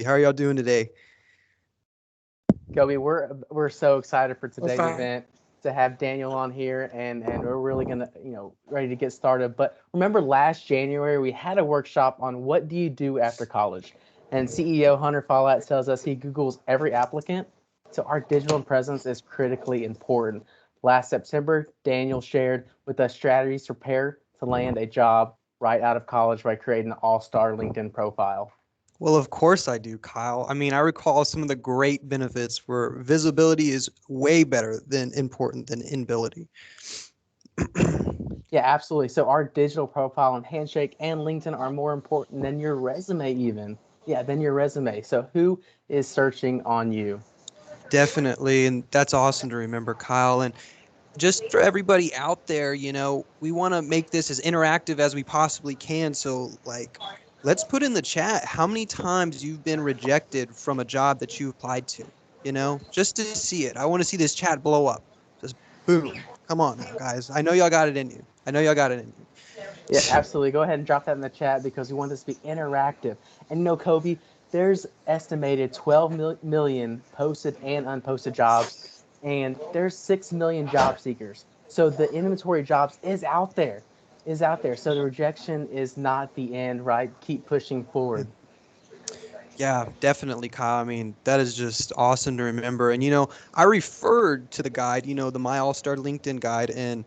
How are y'all doing today? Kobe, we're so excited for We're today's fine. event to have Daniel on here, and we're really gonna ready to get started. But remember, last January we had a workshop on what do you do after college, and CEO Hunter Follett tells us he Googles every applicant, so our digital presence is critically important. Last September, Daniel shared with us strategies to prepare to land a job right out of college by creating an all-star LinkedIn profile. Well, of course I do, Kyle. I mean, I recall some of the great benefits where visibility is way better than important than inability. Yeah, absolutely. So our digital profile and Handshake and LinkedIn are more important than your resume, even. Yeah, than your resume. So who is searching on you? Definitely, and that's awesome to remember, Kyle. And just for everybody out there, we want to make this as interactive as we possibly can. So, like, let's put in the chat how many times you've been rejected from a job that you applied to, just to see it. I want to see this chat blow up. Just boom. Come on now, guys. I know y'all got it in you. I know y'all got it in Yeah, you. absolutely. Go ahead and drop that in the chat because we want this to be interactive. And Kobe, there's estimated 12 million posted and unposted jobs, and there's 6 million job seekers. So the inventory of jobs is out there. So the rejection is not the end, right? Keep pushing forward. Yeah, definitely, Kyle. I mean, that is just awesome to remember. And, I referred to the guide, the My All Star LinkedIn guide. And,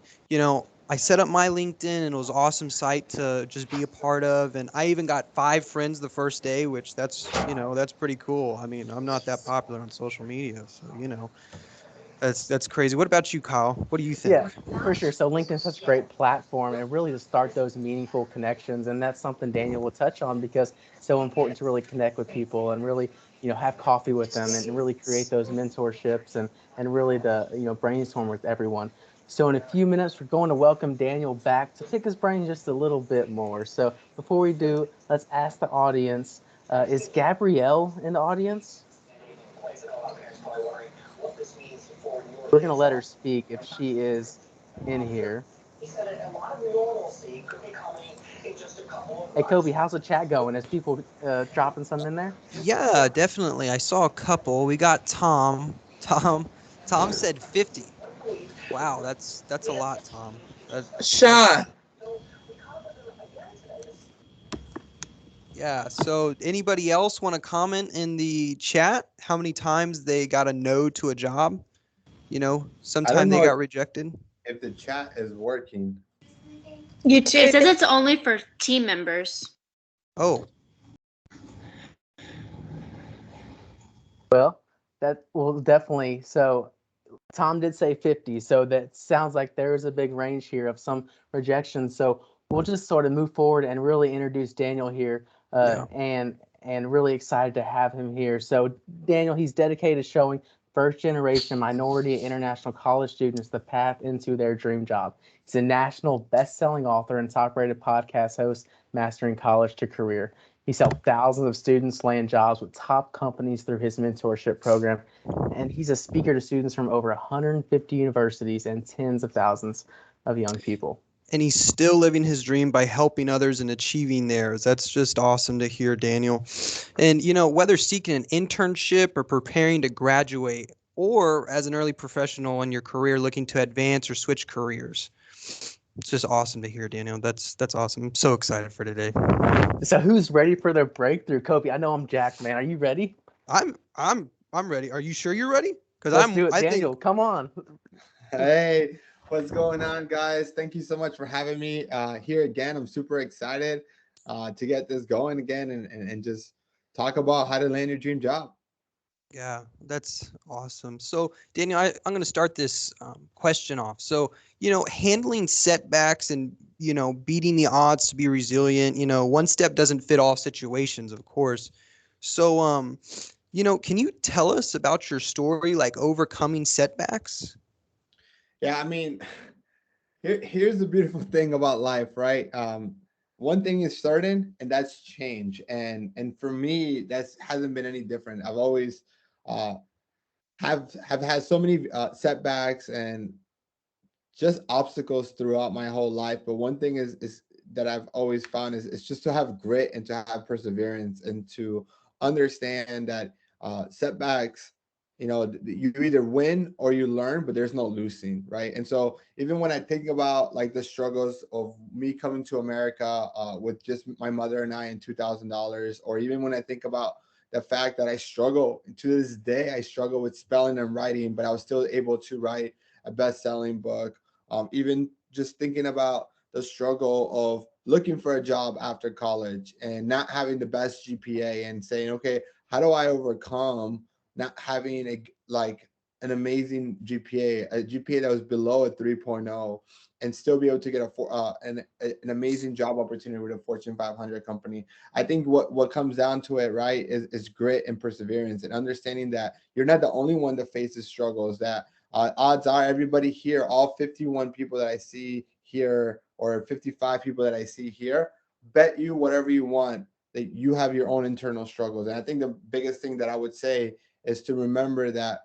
I set up my LinkedIn and it was an awesome site to just be a part of. And I even got 5 friends the first day, which that's pretty cool. I mean, I'm not that popular on social media. So, that's crazy. What about you, Kyle? What do you Yeah, think? for sure. So LinkedIn is such a great platform and really to start those meaningful connections. And that's something Daniel will touch on because it's so important to really connect with people and really, have coffee with them and really create those mentorships and really brainstorm with everyone. So in a few minutes, we're going to welcome Daniel back to pick his brain just a little bit more. So before we do, let's ask the audience, is Gabrielle in the audience? We're going to let her speak if she is in here. Hey, Kobe, how's the chat going? Is people dropping some in there? Yeah, definitely. I saw a couple. We got Tom. Tom said 50. Wow, that's a lot, Tom. That's Shot. Yeah. So anybody else want to comment in the chat how many times they got a no to a job? I Sometime don't they know got rejected. if the chat is working. You It too. says it's only for team members. Oh, Well, that will definitely. So Tom did say 50, so that sounds like there is a big range here of some rejections. So we'll just sort of move forward and really introduce Daniel here, yeah. and really excited to have him here. So Daniel, he's dedicated to showing first generation minority and international college students the path into their dream job. He's a national best-selling author and top-rated podcast host, mastering college to career. He's helped thousands of students land jobs with top companies through his mentorship program, and he's a speaker to students from over 150 universities and tens of thousands of young people. And he's still living his dream by helping others and achieving theirs. That's just awesome to hear, Daniel. And, whether seeking an internship or preparing to graduate, or as an early professional in your career looking to advance or switch careers. It's just awesome to hear, Daniel. That's awesome. I'm so excited for today. So who's ready for their breakthrough? Kobe, I know I'm jacked, man. Are you ready? I'm ready. Are you sure you're ready? Because Let's do it, I think Daniel. Come on. Hey, what's going on, guys? Thank you so much for having me here again. I'm super excited to get this going again and just talk about how to land your dream job. yeah, that's awesome. So, Daniel, I'm going to start this question off. So, handling setbacks and, beating the odds to be resilient, one step doesn't fit all situations, of course. So, can you tell us about your story, like overcoming setbacks? Yeah, I mean, here's the beautiful thing about life, right? One thing is certain, and that's change. And for me, that's hasn't been any different. I've always uh, have had so many setbacks and just obstacles throughout my whole life. But one thing is that I've always found is just to have grit and to have perseverance and to understand that setbacks, you either win or you learn, but there's no losing, right? And so even when I think about like the struggles of me coming to America with just my mother and I and $2,000, or even when I think about the fact that I struggle to this day, I struggle with spelling and writing, but I was still able to write a best-selling book. Even just thinking about the struggle of looking for a job after college and not having the best GPA and saying, okay, how do I overcome not having an amazing GPA, a GPA that was below a 3.0, and still be able to get an amazing job opportunity with a Fortune 500 company. I think what comes down to it, right, is grit and perseverance and understanding that you're not the only one that faces struggles, that odds are everybody here, all 51 people that I see here, or 55 people that I see here, bet you whatever you want that you have your own internal struggles. And I think the biggest thing that I would say is to remember that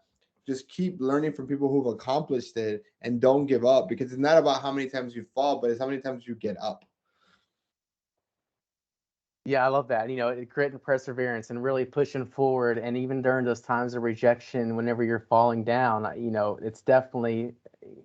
just keep learning from people who've accomplished it and don't give up, because it's not about how many times you fall, but it's how many times you get up. Yeah, I love that. Grit and perseverance and really pushing forward. And even during those times of rejection, whenever you're falling down,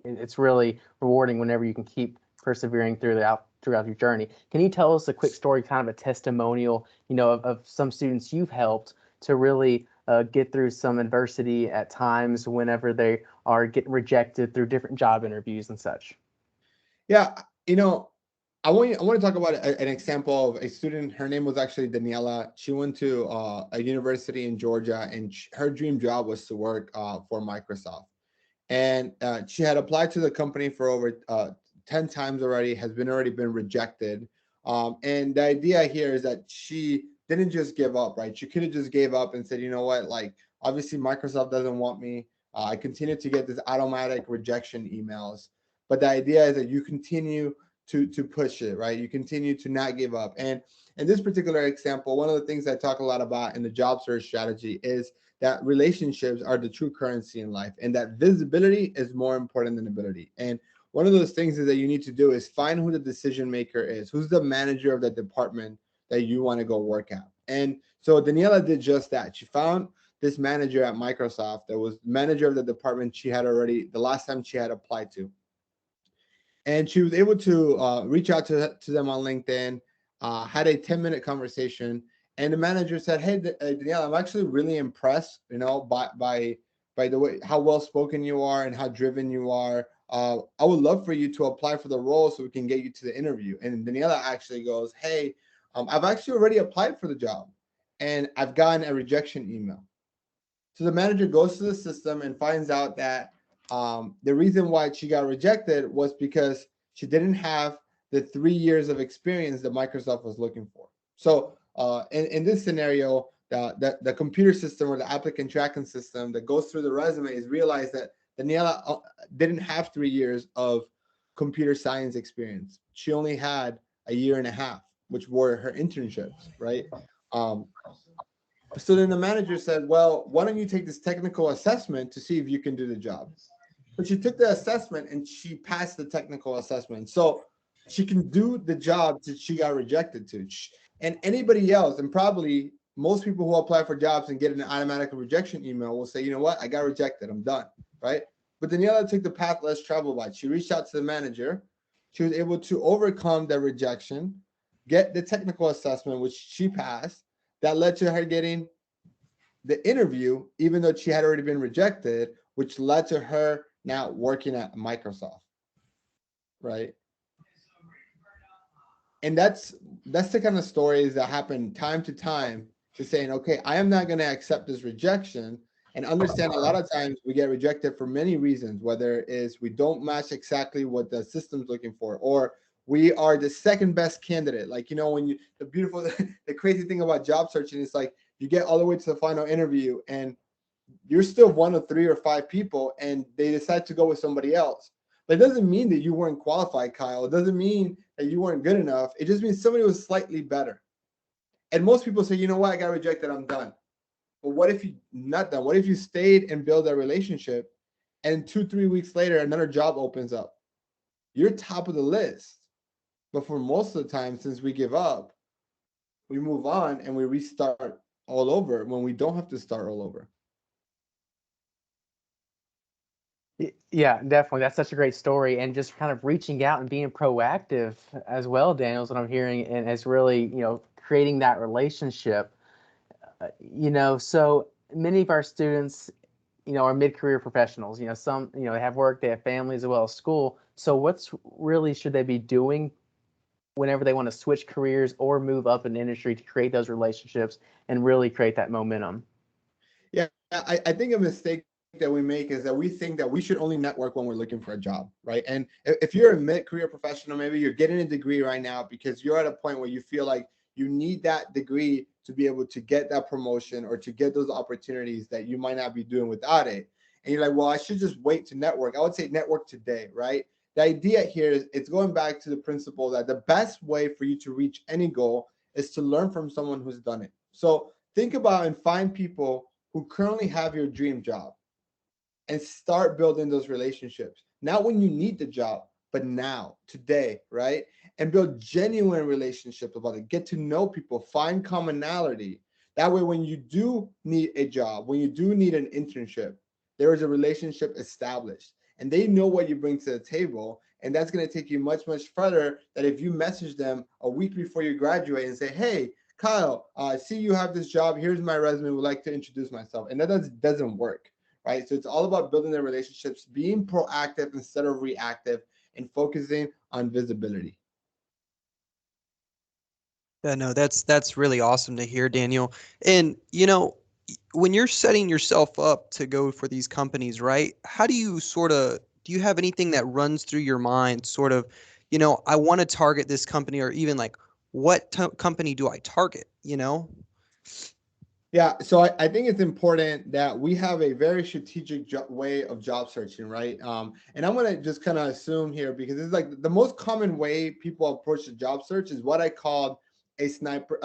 it's really rewarding whenever you can keep persevering throughout your journey. Can you tell us a quick story, kind of a testimonial, of some students you've helped to really get through some adversity at times whenever they are getting rejected through different job interviews and such? Yeah, I want to talk about an example of a student. Her name was actually Daniela. She went to a university in Georgia, and her dream job was to work for Microsoft. And she had applied to the company for over 10 times already, has already been rejected. And the idea here is that she didn't just give up, right? She could have just gave up and said, you know what, like, obviously Microsoft doesn't want me. I continue to get this automatic rejection emails. But the idea is that you continue to push it, right? You continue to not give up. And in this particular example, one of the things I talk a lot about in the job search strategy is that relationships are the true currency in life, and that visibility is more important than ability. And one of those things is that you need to do is find who the decision maker is, who's the manager of the department that you want to go work at. And so Daniela did just that. She found this manager at Microsoft that was manager of the department she had already the last time she had applied to, and she was able to reach out to them on LinkedIn, had a 10-minute conversation, and the manager said, "Hey, Danielle, I'm actually really impressed, by the way how well spoken you are and how driven you are. I would love for you to apply for the role so we can get you to the interview." And Daniela actually goes, "Hey, I've actually already applied for the job, and I've gotten a rejection email." So the manager goes to the system and finds out that the reason why she got rejected was because she didn't have the 3 years of experience that Microsoft was looking for. So in this scenario, the computer system or the applicant tracking system that goes through the resume is realized that Daniela didn't have 3 years of computer science experience. She only had a year and a half, which were her internships, right? Um, so then the manager said, "Well, why don't you take this technical assessment to see if you can do the job?" But she took the assessment and she passed the technical assessment. So she can do the job that she got rejected to. And anybody else, and probably most people who apply for jobs and get an automatic rejection email will say, "You know what? I got rejected. I'm done." Right? But Daniela took the path less traveled by. She reached out to the manager. She was able to overcome the rejection, get the technical assessment, which she passed. That led to her getting the interview, even though she had already been rejected, which led to her now working at Microsoft, right? And that's the kind of stories that happen time to time, to saying, okay, I am not going to accept this rejection, and understand a lot of times we get rejected for many reasons, whether it is we don't match exactly what the system's looking for, or we are the second best candidate. Like, when the beautiful, the crazy thing about job searching is like you get all the way to the final interview and you're still one of 3 or 5 people and they decide to go with somebody else. But it doesn't mean that you weren't qualified, Kyle. It doesn't mean that you weren't good enough. It just means somebody was slightly better. And most people say, "You know what? I got rejected. I'm done." But what if you not done? What if you stayed and build a relationship and 2, 3 weeks later, another job opens up? You're top of the list. But for most of the time, since we give up, we move on and we restart all over when we don't have to start all over. Yeah, definitely. That's such a great story, and just kind of reaching out and being proactive as well, Daniel, is what I'm hearing, and it's really, creating that relationship. So many of our students, are mid-career professionals. Some, they have work, they have families as well as school. So what's really should they be doing whenever they want to switch careers or move up in the industry to create those relationships and really create that momentum? Yeah, I think a mistake that we make is that we think that we should only network when we're looking for a job, right? And if you're a mid-career professional, maybe you're getting a degree right now because you're at a point where you feel like you need that degree to be able to get that promotion or to get those opportunities that you might not be doing without it. And you're like, well, I should just wait to network. I would say network today, right? The idea here is it's going back to the principle that the best way for you to reach any goal is to learn from someone who's done it. So think about and find people who currently have your dream job and start building those relationships. Not when you need the job, but now, today, right? And build genuine relationships about it. Get to know people, find commonality. That way, when you do need a job, when you do need an internship, there is a relationship established and they know what you bring to the table. And that's going to take you much, much further than if you message them a week before you graduate and say, hey, Kyle, I see you have this job. Here's my resume. Would like to introduce myself. And that doesn't work, right? So it's all about building their relationships, being proactive instead of reactive, and focusing on visibility. Yeah, no, that's really awesome to hear, Daniel. And when you're setting yourself up to go for these companies, right? How do you do you have anything that runs through your mind, sort of, I want to target this company, or even like, what company do I target? Yeah, so I think it's important that we have a very strategic way of job searching, right? And I'm gonna just kind of assume here because it's like the most common way people approach the job search is what I called a sniper,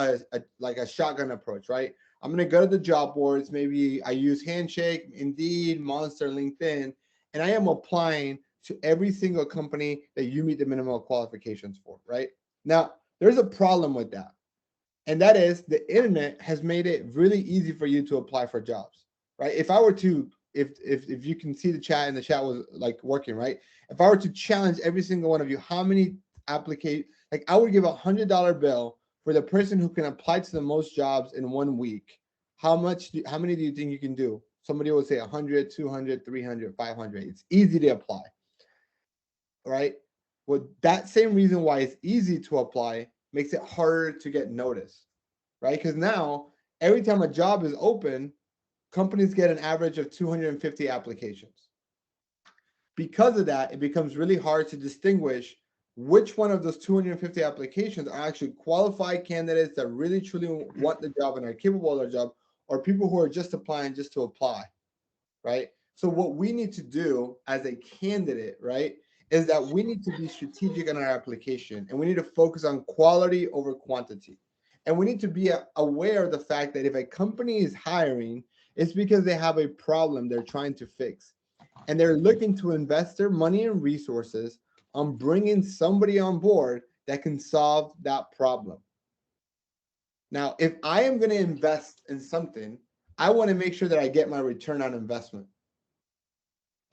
like a shotgun approach, right? I'm gonna go to the job boards. Maybe I use Handshake, Indeed, Monster, LinkedIn, and I am applying to every single company that you meet the minimum qualifications for, right? Now, there's a problem with that, and that is the internet has made it really easy for you to apply for jobs, right? If I were to, if you can see the chat and the chat was like working, right? If I were to challenge every single one of you, how many applicate, like I would give $100 bill for the person who can apply to the most jobs in 1 week. How many do you think you can do? Somebody would say 100, 200, 300, 500. It's easy to apply, right? Well, that same reason why it's easy to apply makes it harder to get noticed, right? Because now every time a job is open, companies get an average of 250 applications. Because of that, it becomes really hard to distinguish which one of those 250 applications are actually qualified candidates that really truly want the job and are capable of their job, or people who are just applying just to apply, right? So what we need to do as a candidate, right, is that we need to be strategic in our application and we need to focus on quality over quantity. And we need to be aware of the fact that if a company is hiring, it's because they have a problem they're trying to fix. And they're looking to invest their money and resources on bringing somebody on board that can solve that problem. Now, if I am going to invest in something, I want to make sure that I get my return on investment.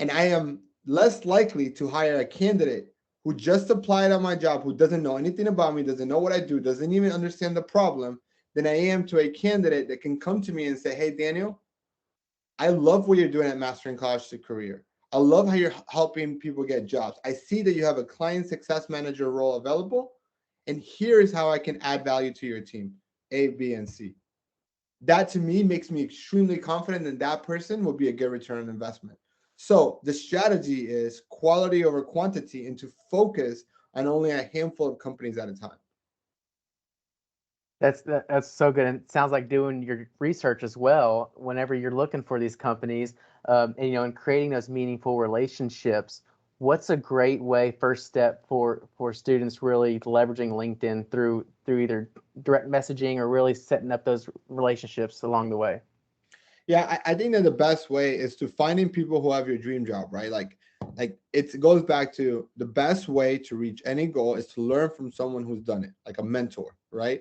And I am less likely to hire a candidate who just applied on my job, who doesn't know anything about me, doesn't know what I do, doesn't even understand the problem, than I am to a candidate that can come to me and say, hey, Daniel, I love what you're doing at Mastering College to Career. I love how you're helping people get jobs. I see that you have a client success manager role available. And here is how I can add value to your team, A, B, and C. That to me makes me extremely confident that that person will be a good return on investment. So the strategy is quality over quantity and to focus on only a handful of companies at a time. That's so good, and it sounds like doing your research as well whenever you're looking for these companies, and creating those meaningful relationships. What's a great way, first step for students really leveraging LinkedIn through either direct messaging or really setting up those relationships along the way? Yeah, I think that the best way is to finding people who have your dream job, right? Like it goes back to the best way to reach any goal is to learn from someone who's done it, like a mentor, right?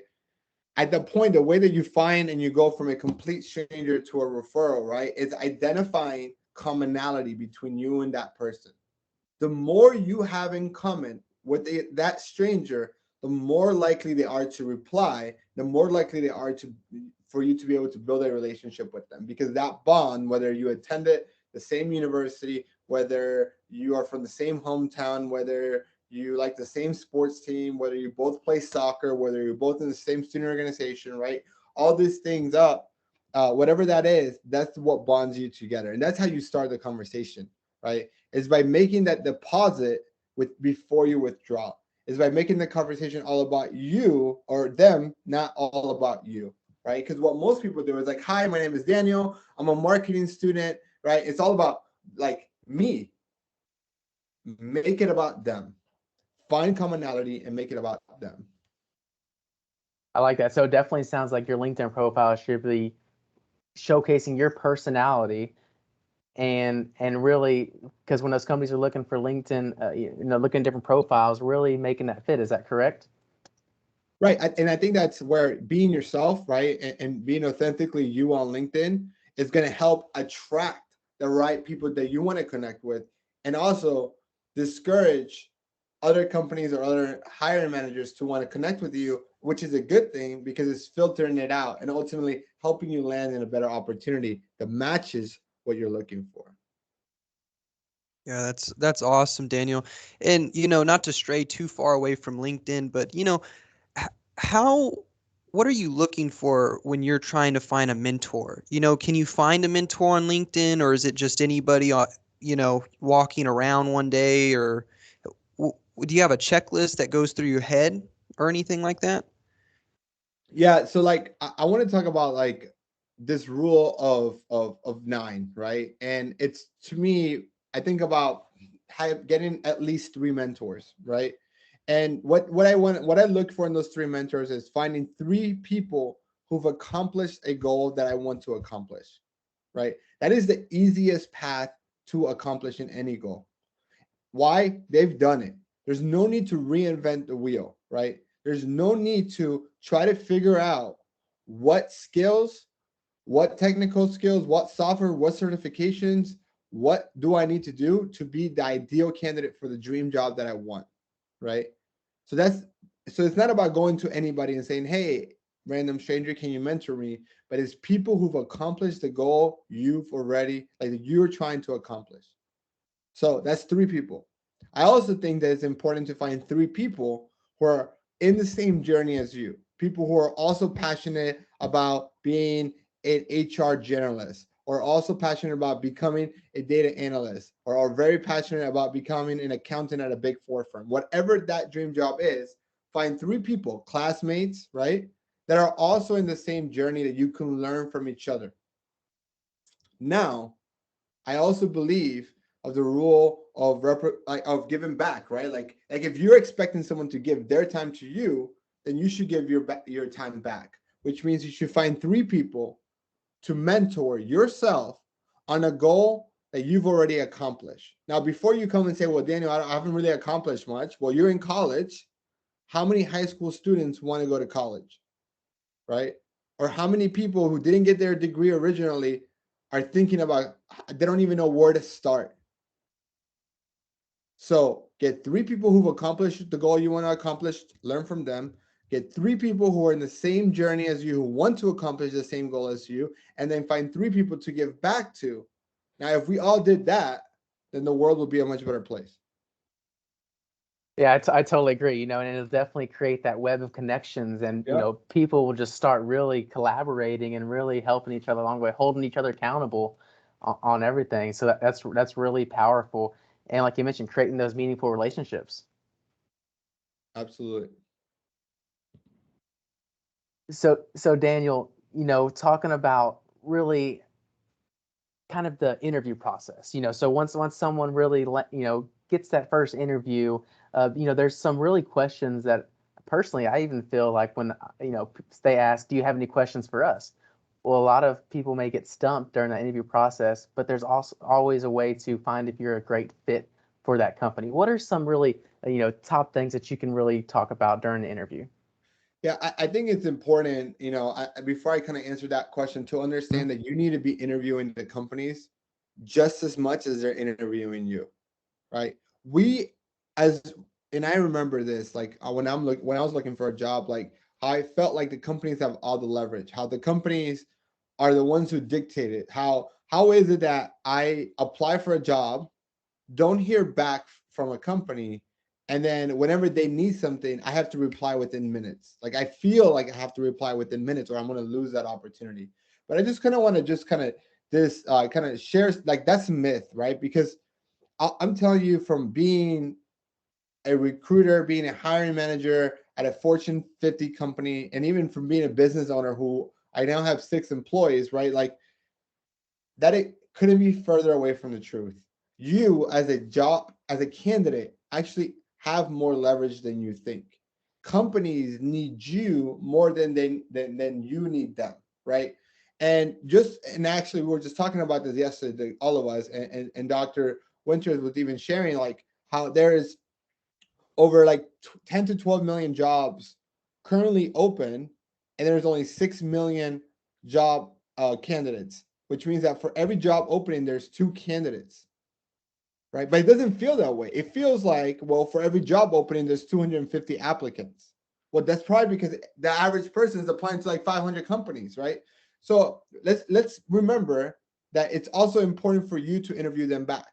at the point, the way that you find and you go from a complete stranger to a referral, right, is identifying commonality between you and that person. The more you have in common with that stranger, the more likely they are to reply, the more likely they are to for you to be able to build a relationship with them, because that bond, whether you attended the same university, whether you are from the same hometown, whether you like the same sports team, whether you both play soccer, whether you're both in the same student organization, right? All these things up, whatever that is, that's what bonds you together, and that's how you start the conversation, right? Is by making that deposit with before you withdraw. Is by making the conversation all about you or them, not all about you, right? Because what most people do is like, "Hi, my name is Daniel. I'm a marketing student," right? It's all about like me. Make it about them. Find commonality and make it about them. I like that. So it definitely sounds like your LinkedIn profile should be showcasing your personality and really, because when those companies are looking for LinkedIn, looking at different profiles, really making that fit. Is that correct? Right. And I think that's where being yourself, right, and being authentically you on LinkedIn is going to help attract the right people that you want to connect with, and also discourage other companies or other hiring managers to want to connect with you, which is a good thing because it's filtering it out and ultimately helping you land in a better opportunity that matches what you're looking for. Yeah, that's awesome, Daniel. And not to stray too far away from LinkedIn, but h- how what are you looking for when you're trying to find a mentor? Can you find a mentor on LinkedIn, or is it just anybody walking around one day, or do you have a checklist that goes through your head or anything like that? Yeah, so like I want to talk about like this rule of nine, right? And it's, to me, I think about getting at least three mentors, right? And what I look for in those three mentors is finding three people who've accomplished a goal that I want to accomplish, right? That is the easiest path to accomplishing any goal. Why? They've done it. There's no need to reinvent the wheel, right? There's no need to try to figure out what skills, what technical skills, what software, what certifications, what do I need to do to be the ideal candidate for the dream job that I want, right? So that's so it's not about going to anybody and saying, "Hey, random stranger, can you mentor me?" But it's people who've accomplished the goal you've already like that you're trying to accomplish. So that's three people. I also think that it's important to find three people who are in the same journey as you, people who are also passionate about being an HR generalist, or also passionate about becoming a data analyst, or are very passionate about becoming an accountant at a big four firm. Whatever that dream job is, find three people, classmates, right, that are also in the same journey that you can learn from each other. Now, I also believe of the rule of of giving back, right? Like if you're expecting someone to give their time to you, then you should give your time back, which means you should find three people to mentor yourself on a goal that you've already accomplished. Now, before you come and say, "Well, Daniel, I haven't really accomplished much." Well, you're in college. How many high school students want to go to college, right? Or how many people who didn't get their degree originally are thinking about, they don't even know where to start. So get three people who've accomplished the goal you want to accomplish, learn from them. Get three people who are in the same journey as you, who want to accomplish the same goal as you, and then find three people to give back to. Now, if we all did that, then the world would be a much better place. Yeah, I totally agree. And it'll definitely create that web of connections, and Yep. people will just start really collaborating and really helping each other along the way, holding each other accountable on everything. So that's really powerful. And like you mentioned, creating those meaningful relationships. Absolutely. So Daniel, talking about really kind of the interview process. So once someone really gets that first interview, there's some really questions that personally I even feel like when they ask, "Do you have any questions for us?" Well, a lot of people may get stumped during the interview process, but there's also always a way to find if you're a great fit for that company. What are some really top things that you can really talk about during the interview? Yeah, I think it's important, before I kind of answer that question, to understand that you need to be interviewing the companies just as much as they're interviewing you, right? We as and I remember this, like when I was looking for a job, like how I felt like the companies have all the leverage, how the companies are the ones who dictate it. How is it that I apply for a job, don't hear back from a company, and then whenever they need something, I have to reply within minutes. Like I feel like I have to reply within minutes, or I'm going to lose that opportunity. But I just kind of want to just kind of this kind of share, like that's a myth, right? Because I'm telling you, from being a recruiter, being a hiring manager at a Fortune 50 company, and even from being a business owner who I now have 6 employees, right? Like that it couldn't be further away from the truth. You as a candidate actually have more leverage than you think. Companies need you more than you need them, right? And actually we were just talking about this yesterday, all of us, and Dr. Winters was even sharing like how there is over like 10 to 12 million jobs currently open, and there's only 6 million job candidates, which means that for every job opening there's 2 candidates, right? But it doesn't feel that way. It feels like, well, for every job opening there's 250 applicants. Well, that's probably because the average person is applying to like 500 companies, right? So let's remember that it's also important for you to interview them back.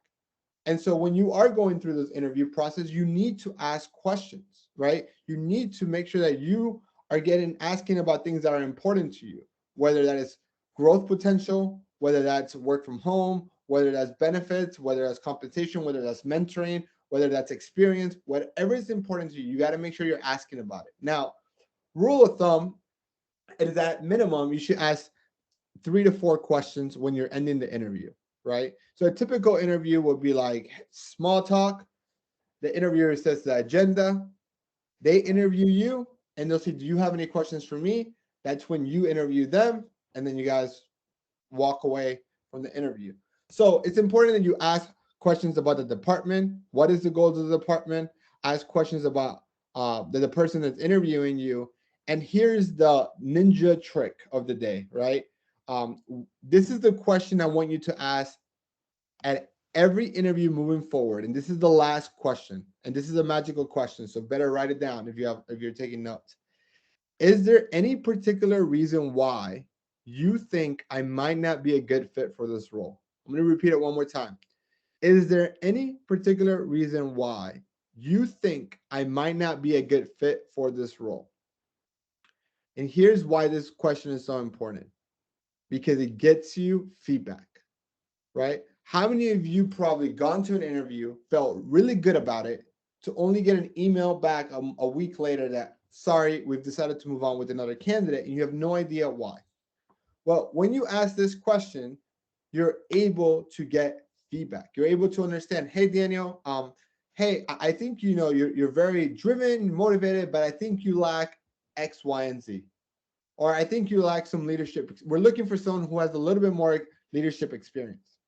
And so when you are going through this interview process, you need to ask questions, right? You need to make sure that you are asking about things that are important to you, whether that is growth potential, whether that's work from home, whether that's benefits, whether that's compensation, whether that's mentoring, whether that's experience, whatever is important to you, you got to make sure you're asking about it. Now, rule of thumb is that minimum, you should ask 3 to 4 questions when you're ending the interview, right? So a typical interview would be like small talk. The interviewer sets the agenda. They interview you, and they'll say, "Do you have any questions for me?" That's when you interview them, and then you guys walk away from the interview. So it's important that you ask questions about the department. What is the goals of the department? Ask questions about the person that's interviewing you. And here's the ninja trick of the day, right? Um, this is the question I want you to ask at every interview moving forward. And this is the last question. And this is a magical question. So better write it down if you're taking notes. Is there any particular reason why you think I might not be a good fit for this role? I'm going to repeat it one more time. Is there any particular reason why you think I might not be a good fit for this role? And here's why this question is so important, because it gets you feedback, right? How many of you probably gone to an interview, felt really good about it, to only get an email back a week later that, sorry, we've decided to move on with another candidate, and you have no idea why? Well, when you ask this question, you're able to get feedback. You're able to understand, hey, Daniel, hey, I think you're very driven, motivated, but I think you lack X, Y, and Z. Or I think you lack some leadership. We're looking for someone who has a little bit more leadership experience.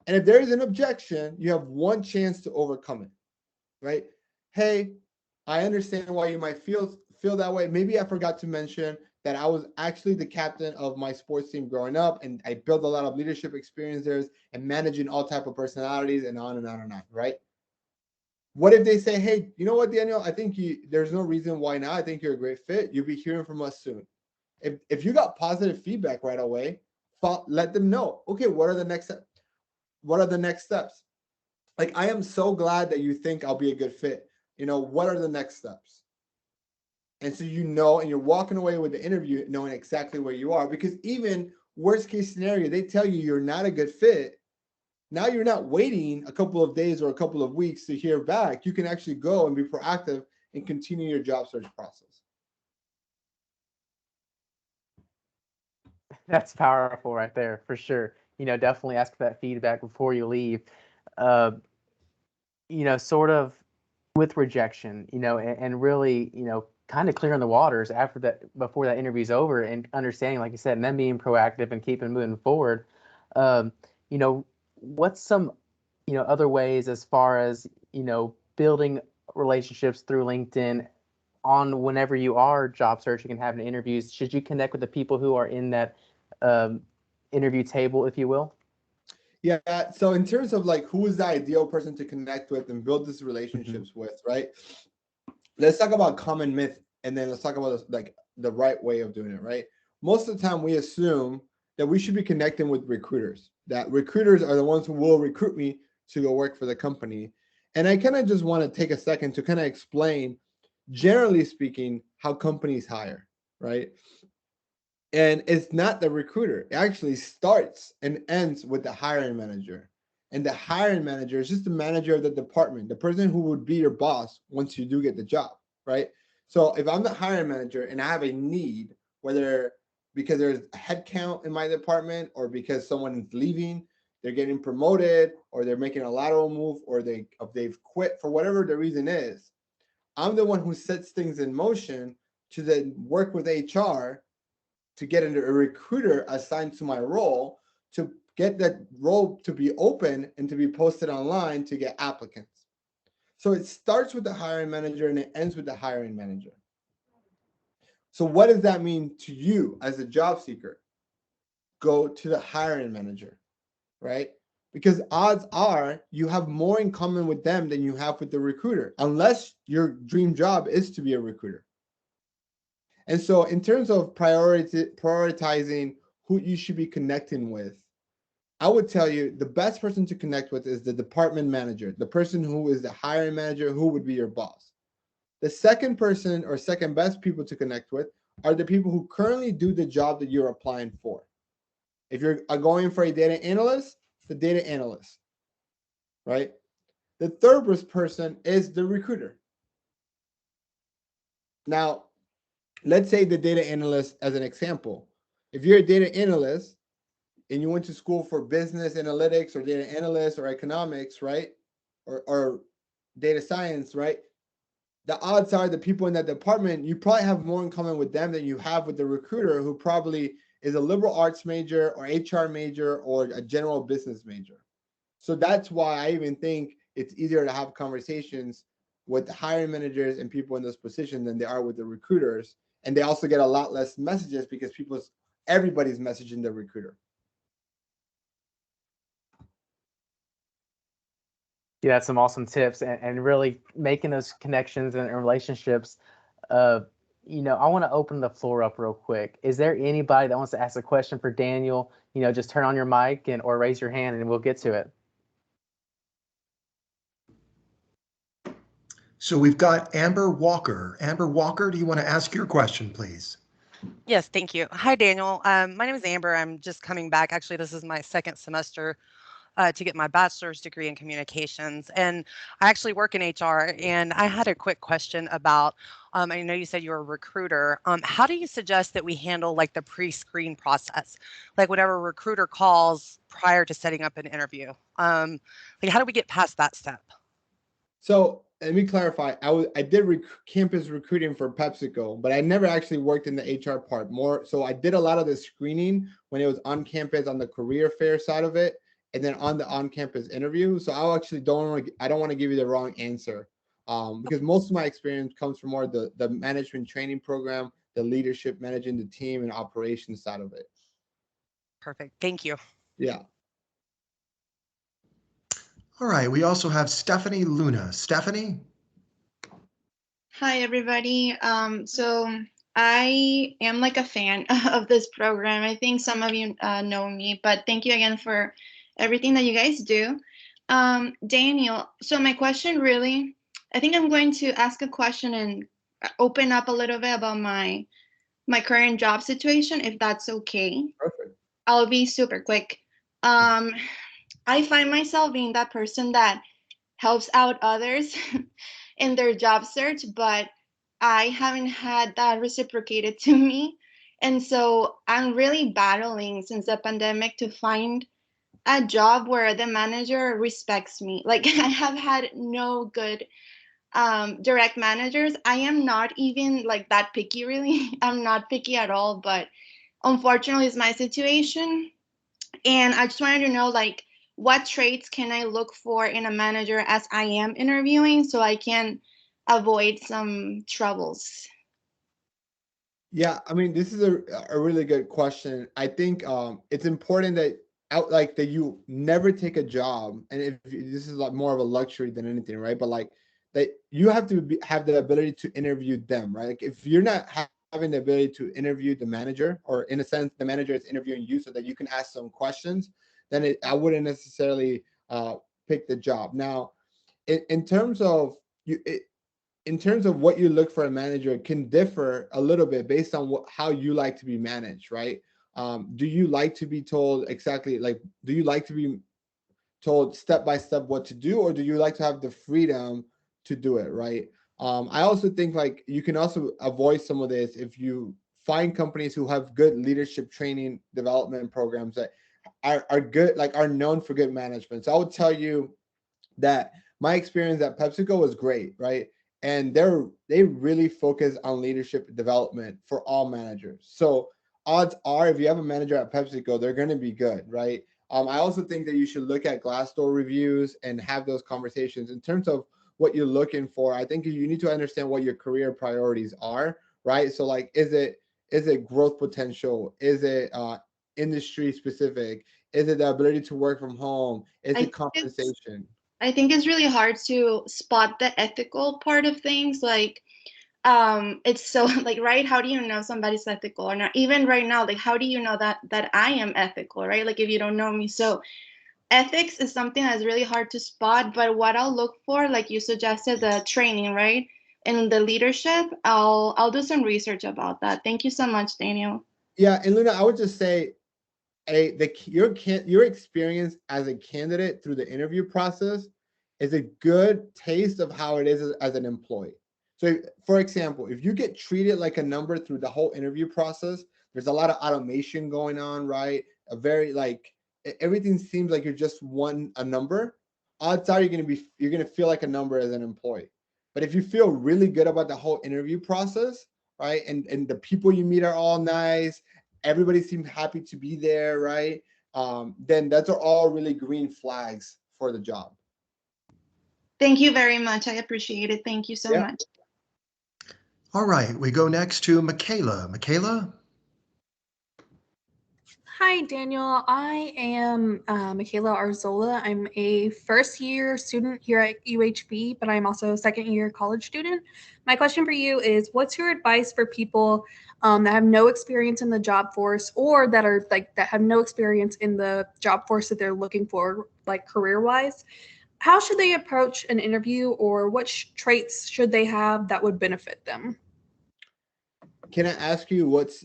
And if there is an objection, you have one chance to overcome it, right? Hey, I understand why you might feel that way. Maybe I forgot to mention that I was actually the captain of my sports team growing up, and I built a lot of leadership experiences and managing all type of personalities, and on and on and on, right? What if they say, hey, you know what, Daniel? I think there's no reason why not. I think you're a great fit. You'll be hearing from us soon. If you got positive feedback right away, let them know. Okay, what are the next steps? What are the next steps? Like, I am so glad that you think I'll be a good fit. What are the next steps? And so and you're walking away with the interview knowing exactly where you are, because even worst case scenario, they tell you you're not a good fit. Now you're not waiting a couple of days or a couple of weeks to hear back. You can actually go and be proactive and continue your job search process. That's powerful right there, for sure. Definitely ask for that feedback before you leave. Uh, sort of with rejection, and really, kind of clearing the waters after that, before that interview's over, and understanding, like you said, and then being proactive and keeping moving forward. Um, what's some, other ways as far as, building relationships through LinkedIn on whenever you are job searching and having interviews, should you connect with the people who are in that interview table, if you will? Yeah. So in terms of like who is the ideal person to connect with and build these Mhm. relationships with, right? Let's talk about common myth, and then let's talk about like the right way of doing it, right? Most of the time, we assume that we should be connecting with recruiters. That recruiters are the ones who will recruit me to go work for the company. And I kind of just want to take a second to kind of explain, generally speaking, how companies hire, right? And it's not the recruiter. It actually starts and ends with the hiring manager. And the hiring manager is just the manager of the department, the person who would be your boss once you do get the job, right? So if I'm the hiring manager and I have a need, whether because there's a headcount in my department or because someone is leaving, they're getting promoted or they're making a lateral move or they've quit for whatever the reason is, I'm the one who sets things in motion to then work with HR to get a recruiter assigned to my role to get that role to be open and to be posted online to get applicants. So it starts with the hiring manager and it ends with the hiring manager. So what does that mean to you as a job seeker? Go to the hiring manager, right? Because odds are you have more in common with them than you have with the recruiter, unless your dream job is to be a recruiter. And so, in terms of prioritizing who you should be connecting with, I would tell you the best person to connect with is the department manager, the person who is the hiring manager, who would be your boss. The second person or second best people to connect with are the people who currently do the job that you're applying for. If you're going for a data analyst, the data analyst, right? The third person is the recruiter. Now, let's say the data analyst as an example. If you're a data analyst and you went to school for business analytics or data analyst or economics, right? Or data science, right? The odds are the people in that department, you probably have more in common with them than you have with the recruiter who probably is a liberal arts major or HR major or a general business major. So that's why I even think it's easier to have conversations with the hiring managers and people in those positions than they are with the recruiters. And they also get a lot less messages because everybody's messaging the recruiter. Yeah, that's some awesome tips, and really making those connections and relationships. I want to open the floor up real quick. Is there anybody that wants to ask a question for Daniel? Just turn on your mic or raise your hand and we'll get to it. So we've got Amber Walker. Amber Walker, do you want to ask your question, please? Yes, thank you. Hi, Daniel. My name is Amber. I'm just coming back. Actually, this is my second semester to get my bachelor's degree in communications. And I actually work in HR. And I had a quick question about, I know you said you're a recruiter. How do you suggest that we handle like the pre-screen process? Like whatever recruiter calls prior to setting up an interview. Like how do we get past that step? So let me clarify. I did campus recruiting for PepsiCo, but I never actually worked in the HR part. More so, I did a lot of the screening when it was on campus on the career fair side of it, and then on the on-campus interview. So I don't want to give you the wrong answer, because most of my experience comes from more the management training program, the leadership, managing the team, and operations side of it. Perfect. Thank you. Yeah. All right, we also have Stephanie Luna. Stephanie? Hi, everybody. So I am like a fan of this program. I think some of you know me, but thank you again for everything that you guys do. Daniel, so my question really, I think I'm going to ask a question and open up a little bit about my current job situation, if that's okay. Perfect. I'll be super quick. I find myself being that person that helps out others in their job search, but I haven't had that reciprocated to me. And so I'm really battling since the pandemic to find a job where the manager respects me. Like I have had no good direct managers. I am not even like that picky, really. I'm not picky at all, but unfortunately, it's my situation. And I just wanted to know, like, what traits can I look for in a manager as I am interviewing so I can avoid some troubles? Yeah, I mean, this is a really good question. I think it's important that like that you never take a job, and this is like more of a luxury than anything, right? But like that you have to have the ability to interview them, right? Like if you're not having the ability to interview the manager, or in a sense, the manager is interviewing you so that you can ask some questions, then I wouldn't necessarily pick the job. Now, in terms of you, in terms of what you look for a manager can differ a little bit based on how you like to be managed, right? Do you like to be told exactly, like, do you like to be told step by step what to do, or do you like to have the freedom to do it, right? I also think like you can also avoid some of this if you find companies who have good leadership training development programs that are good, like are known for good management. So I would tell you that my experience at PepsiCo was great, right? And they really focus on leadership development for all managers. So odds are, if you have a manager at PepsiCo, they're going to be good, right? I also think that you should look at Glassdoor reviews and have those conversations in terms of what you're looking for. I think you need to understand what your career priorities are, right? So like, is it growth potential? Is it industry specific? Is it the ability to work from home? Is I it think it's compensation? I think it's really hard to spot the ethical part of things. Like, it's so like, right, how do you know somebody's ethical or not? Even right now, like, how do you know that I am ethical, right? Like, if you don't know me. So ethics is something that's really hard to spot, but what I'll look for, like you suggested, the training, right, and the leadership, I'll do some research about that. Thank you so much, Daniel. Yeah, and Luna, I would just say your experience as a candidate through the interview process is a good taste of how it is as an employee. So, for example, if you get treated like a number through the whole interview process, there's a lot of automation going on, right? A very like everything seems like you're just a number. Odds are you're gonna feel like a number as an employee. But if you feel really good about the whole interview process, right, and the people you meet are all nice, everybody seemed happy to be there, right? Then that's are all really green flags for the job. Thank you very much. I appreciate it. Thank you so Yeah. much. All right, we go next to Michaela. Michaela? Hi, Daniel. I am Michaela Arzola. I'm a first year student here at UHV, but I'm also a second year college student. My question for you is, what's your advice for people that have no experience in the job force, or that are like that have no experience in the job force that they're looking for, like career wise? How should they approach an interview, or what traits should they have that would benefit them? Can I ask you what's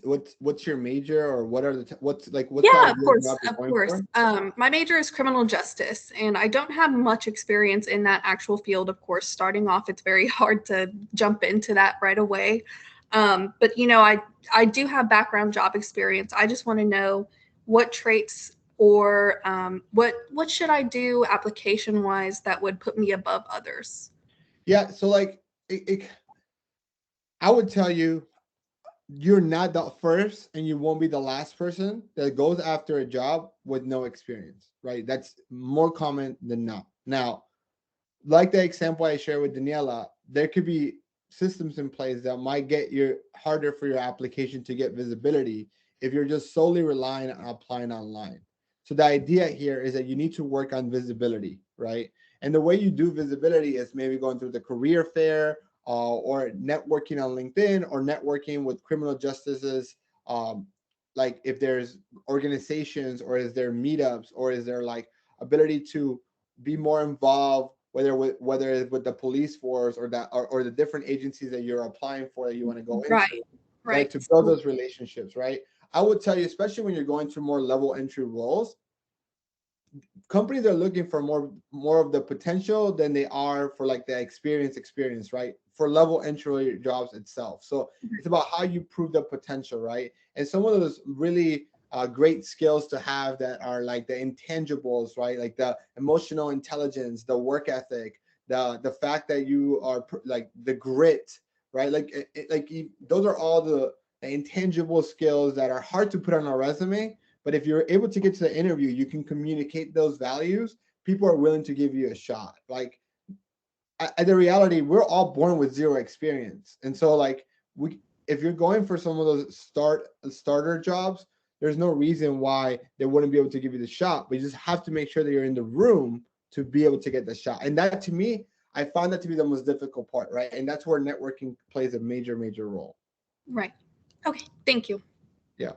your major, or what are what Yeah, kind of of course, job you're of going course. for? My major is criminal justice, and I don't have much experience in that actual field. Of course, starting off, it's very hard to jump into that right away. But I do have background job experience. I just want to know what traits or what should I do application wise that would put me above others. Yeah, so like I would tell you, you're not the first and you won't be the last person that goes after a job with no experience, right? That's more common than not. Now, like the example I shared with Daniela, there could be systems in place that might get you harder for your application to get visibility if you're just solely relying on applying online. So the idea here is that you need to work on visibility, right? And the way you do visibility is maybe going through the career fair, or networking on LinkedIn, or networking with criminal justices. Like if there's organizations, or is there meetups, or is there like ability to be more involved, whether it's with the police force, or or the different agencies that you're applying for that you want to go into, Right, right? right. To build those relationships, right? I would tell you, especially when you're going to more level entry roles, companies are looking for more of the potential than they are for like the experience, right? For level entry jobs itself. So it's about how you prove the potential, right? And some of those really great skills to have that are like the intangibles, right? Like the emotional intelligence, the work ethic, the fact that you are like the grit, right? Like those are all the intangible skills that are hard to put on a resume, but if you're able to get to the interview, you can communicate those values. People are willing to give you a shot. Like the reality, we're all born with zero experience. And so like if you're going for some of those starter jobs, there's no reason why they wouldn't be able to give you the shot, but you just have to make sure that you're in the room to be able to get the shot. And that, to me, I found that to be the most difficult part, right? And that's where networking plays a major role. Right. Okay. Thank you. Yeah.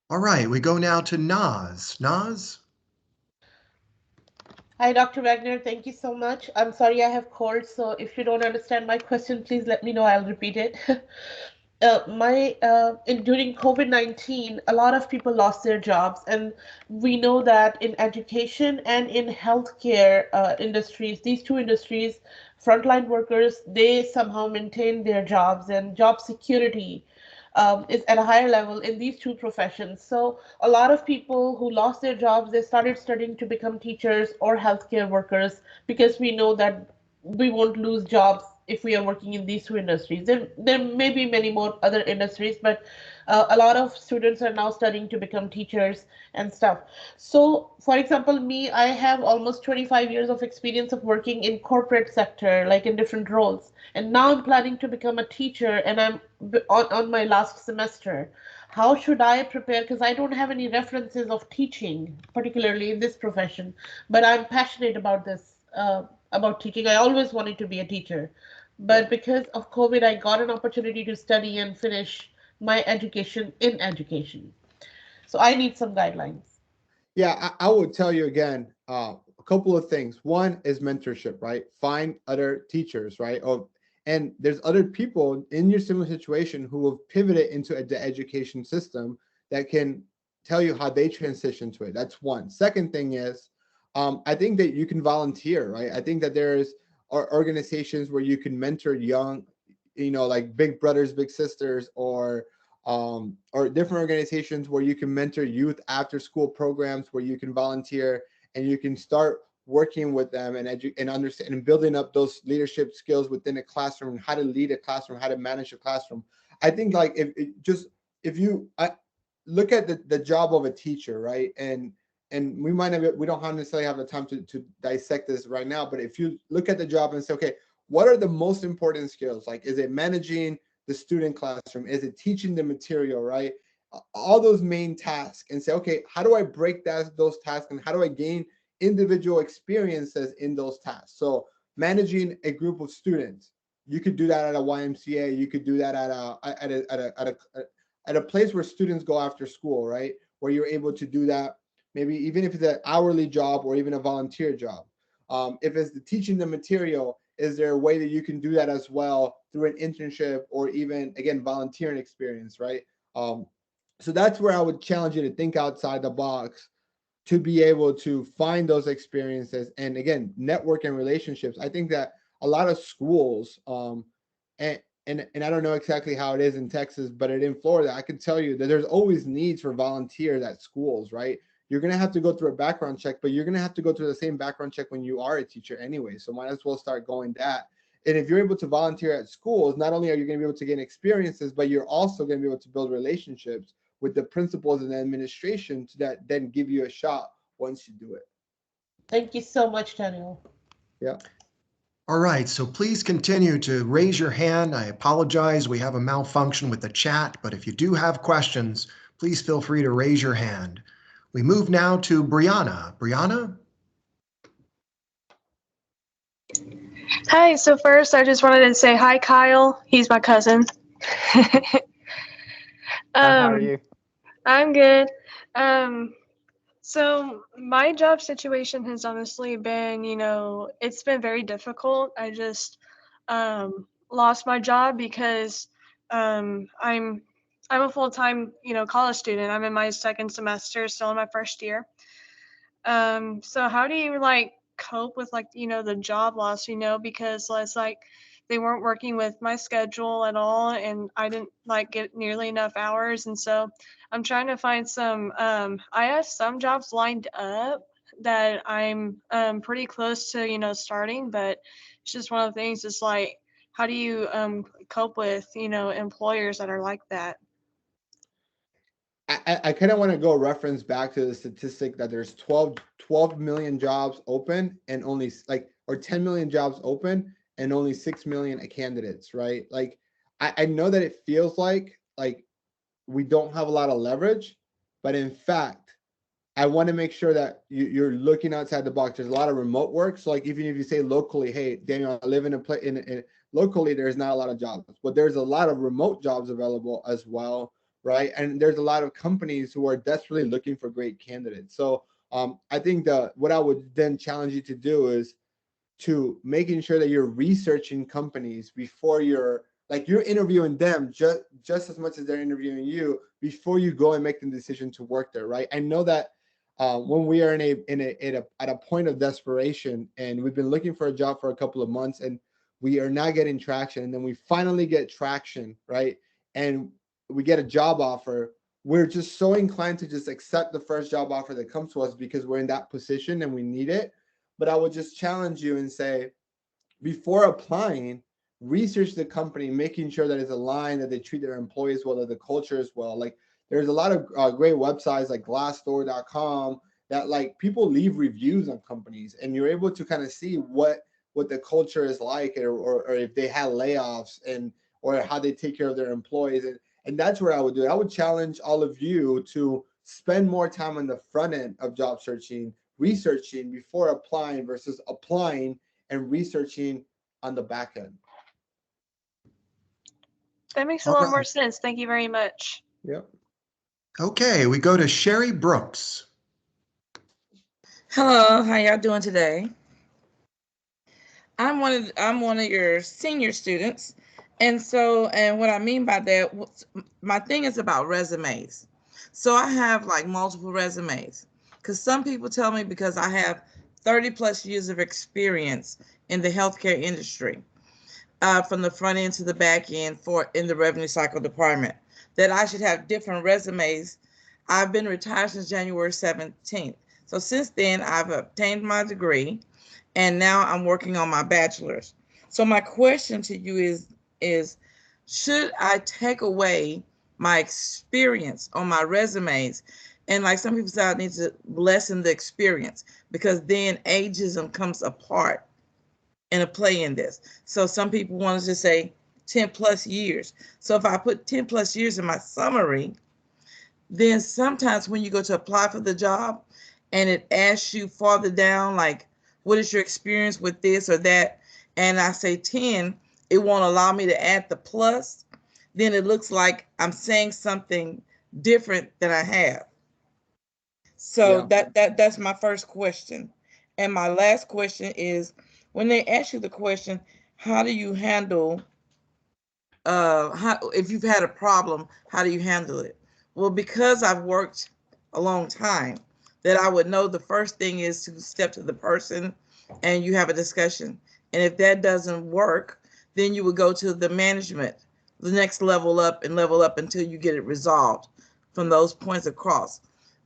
All right, we go now to Naz. Naz? Hi, Dr. Wagner. Thank you so much. I'm sorry I have cold, so if you don't understand my question, please let me know. I'll repeat it. During COVID-19, a lot of people lost their jobs, and we know that in education and in healthcare industries, these two industries, frontline workers, they somehow maintain their jobs, and job security is at a higher level in these two professions. So a lot of people who lost their jobs, they started studying to become teachers or healthcare workers, because we know that we won't lose jobs if we are working in these two industries. There may be many more other industries, but a lot of students are now studying to become teachers and stuff. So, for example, me, I have almost 25 years of experience of working in corporate sector, like in different roles. And now I'm planning to become a teacher, and I'm on my last semester. How should I prepare? Because I don't have any references of teaching, particularly in this profession, but I'm passionate about this. About teaching. I always wanted to be a teacher, but because of COVID, I got an opportunity to study and finish my education in education. So I need some guidelines. Yeah, I would tell you again, a couple of things. One is mentorship, right? Find other teachers, right? And there's other people in your similar situation who have pivoted into the education system that can tell you how they transition to it. That's one. Second thing is, I think that you can volunteer, right? I think that there's organizations where you can mentor young, like Big Brothers, Big Sisters, or different organizations where you can mentor youth after school programs where you can volunteer and you can start working with them and understand and building up those leadership skills within a classroom and how to lead a classroom, how to manage a classroom. I think like if you look at the job of a teacher, right? And we don't necessarily have the time to dissect this right now, but if you look at the job and say, okay, what are the most important skills? Like, is it managing the student classroom? Is it teaching the material, right? All those main tasks, and say, okay, how do I break those tasks and how do I gain individual experiences in those tasks? So managing a group of students, you could do that at a YMCA. You could do that at a place where students go after school, right? Where you're able to do that, maybe even if it's an hourly job or even a volunteer job. If it's the teaching the material, is there a way that you can do that as well through an internship or even, again, volunteering experience, right? So that's where I would challenge you to think outside the box to be able to find those experiences and, again, network and relationships. I think that a lot of schools, and I don't know exactly how it is in Texas, but in Florida, I can tell you that there's always needs for volunteers at schools, right? You're going to have to go through a background check, but you're going to have to go through the same background check when you are a teacher anyway. So might as well start going that. And if you're able to volunteer at schools, not only are you going to be able to gain experiences, but you're also going to be able to build relationships with the principals and the administration to that then give you a shot once you do it. Thank you so much, Daniel. Yeah. All right, so please continue to raise your hand. I apologize, we have a malfunction with the chat, but if you do have questions, please feel free to raise your hand. We move now to Brianna. Brianna? Hi, so first I just wanted to say hi, Kyle. He's my cousin. How are you? I'm good. So my job situation has honestly been, it's been very difficult. I just lost my job because I'm a full-time, college student. I'm in my second semester, still in my first year. So how do you like cope with like, the job loss, because it's like they weren't working with my schedule at all and I didn't like get nearly enough hours. And so I'm trying to find some, I have some jobs lined up that I'm pretty close to, starting, but it's just one of the things. It's like, how do you cope with, employers that are like that? I kind of want to go reference back to the statistic that there's 12 million jobs open and only like or 10 million jobs open and only 6 million candidates, right? Like I know that it feels like we don't have a lot of leverage, but in fact, I want to make sure that you're looking outside the box. There's a lot of remote work. So like even if you say locally, hey, Daniel, I live in a place in locally, there's not a lot of jobs, but there's a lot of remote jobs available as well, right? And there's a lot of companies who are desperately looking for great candidates. So I think that what I would then challenge you to do is to making sure that you're researching companies before you're interviewing them just as much as they're interviewing you before you go and make the decision to work there, right? I know that when we are at a point of desperation and we've been looking for a job for a couple of months and we are not getting traction, and then we finally get traction, right? And we get a job offer, we're just so inclined to just accept the first job offer that comes to us because we're in that position and we need it. But I would just challenge you and say, before applying, research the company, making sure that it's aligned, that they treat their employees well, that the culture is well. Like there's a lot of great websites like Glassdoor.com that like people leave reviews on companies, and you're able to kind of see what the culture is like, or if they had layoffs, and or how they take care of their employees. And that's where I would do it. I would challenge all of you to spend more time on the front end of job searching, researching before applying versus applying and researching on the back end. That makes a All lot right. more sense. Thank you very much. Yep. Okay, we go to Sherry Brooks. Hello, how y'all doing today? I'm one of your senior students, and what I mean by that, my thing is about resumes. So I have like multiple resumes because some people tell me because I have 30 plus years of experience in the healthcare industry, from the front end to the back end for in the revenue cycle department, that I should have different resumes. I've been retired since January 17th. So since then, I've obtained my degree, and now I'm working on my bachelor's. So my question to you is should I take away my experience on my resumes? And like some people say, I need to lessen the experience because then ageism comes apart in a play in this. So some people want to just say 10 plus years. So if I put 10 plus years in my summary, then sometimes when you go to apply for the job and it asks you farther down, like, what is your experience with this or that? And I say 10, it won't allow me to add the plus. Then it looks like I'm saying something different than I have. So Yeah. that's my first question. And my last question is, when they ask you the question, how do you handle how if you've had a problem, how do you handle it? Well, because I've worked a long time, that I would know the first thing is to step to the person and you have a discussion. And if that doesn't work, then you would go to the management, the next level up and level up until you get it resolved from those points across.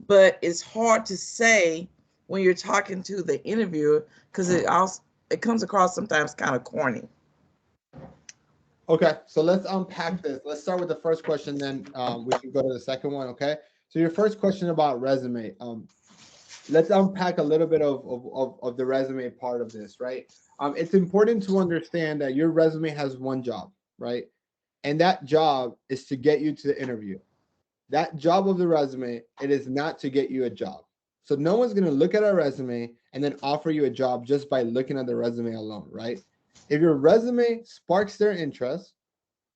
But it's hard to say when you're talking to the interviewer because it comes across sometimes kind of corny. Okay, so let's unpack this. Let's start with the first question, then we can go to the second one. Okay, so your first question about resume. Let's unpack a little bit of the resume part of this, right? It's important to understand that your resume has one job, right? And that job is to get you to the interview. That job of the resume, it is not to get you a job. So no one's going to look at a resume and then offer you a job just by looking at the resume alone, right? If your resume sparks their interest,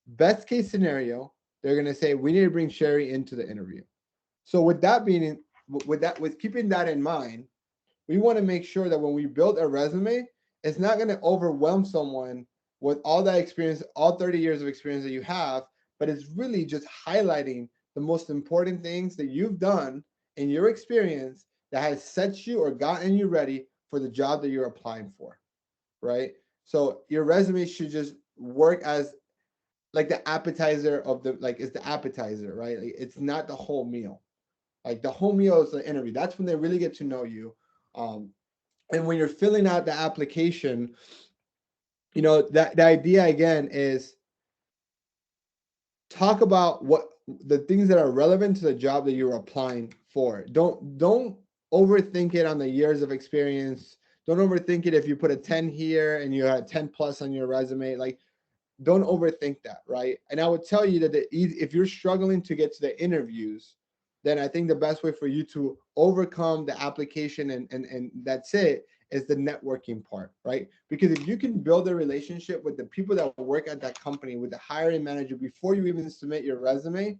best case scenario, they're going to say, we need to bring Sherry into the interview. So with that being, with keeping that in mind, we want to make sure that when we build a resume, it's not going to overwhelm someone with all that experience, all 30 years of experience that you have, but it's really just highlighting the most important things that you've done in your experience that has set you or gotten you ready for the job that you're applying for, right? So your resume should just work as like the appetizer of the, like it's the appetizer, right? Like, it's not the whole meal. Like the whole meal is the interview. That's when they really get to know you. And when you're filling out the application, you know, that the idea again is talk about what the things that are relevant to the job that you're applying for. Don't overthink it on the years of experience. don't overthink it. If you put a 10 here and you had 10 plus on your resume, like don't overthink that, right? And I would tell you that if you're struggling to get to the interviews, then I think the best way for you to overcome the application and that's it is the networking part, right? Because if you can build a relationship with the people that work at that company, with the hiring manager before you even submit your resume,